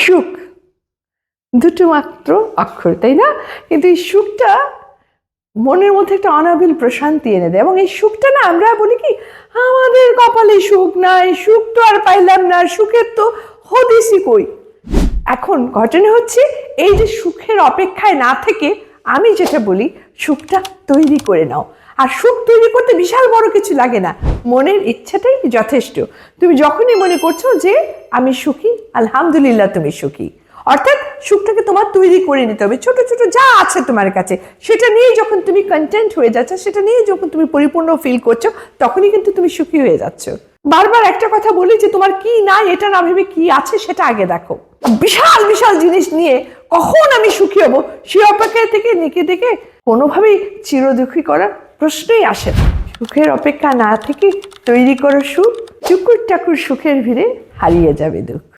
সুখ, দুটো মাত্র অক্ষর, তাই না? কিন্তু এই সুখটা মনের মধ্যে একটা অনাবিল প্রশান্তি এনে দেয়। এবং এই সুখটা না, আমরা বলি কি আমাদের কপালে সুখ নাই, সুখ তো আর পাইলাম না, সুখের তো হদিসই কই। এখন ঘটনা হচ্ছে, এই যে সুখের অপেক্ষায় না থেকে আমি যেটা বলি, সুখটা তৈরি করে নাও। আর সুখ তৈরি করতে বিশাল বড় কিছু লাগে না, মনের ইচ্ছাটাই যথেষ্ট। তুমি যখনই মনে করছো যে আমি সুখী, আলহামদুলিল্লাহ তুমি সুখী, অর্থাৎ সুখটাকে তোমার তৈরি করে নিতে হবে। ছোট ছোট যা আছে তোমার কাছে সেটা নিয়ে যখন তুমি কন্টেন্ট হয়ে যাচ্ছ, সেটা নিয়ে যখন তুমি পরিপূর্ণ ফিল করছো, তখনই কিন্তু তুমি সুখী হয়ে যাচ্ছ। বারবার একটা কথা বলি যে তোমার কি নাই এটা না ভেবে কি আছে সেটা আগে দেখো। বিশাল বিশাল জিনিস নিয়ে কখন আমি সুখী হব সে অপেক্ষা থেকে নিকে দেখে কোনোভাবেই চিরদুখী করার প্রশ্নই আসে না। সুখের অপেক্ষা না থেকে তৈরি করো সুখ, টুকুর টাকুর সুখের ভিড়ে হারিয়ে যাবে দুঃখ।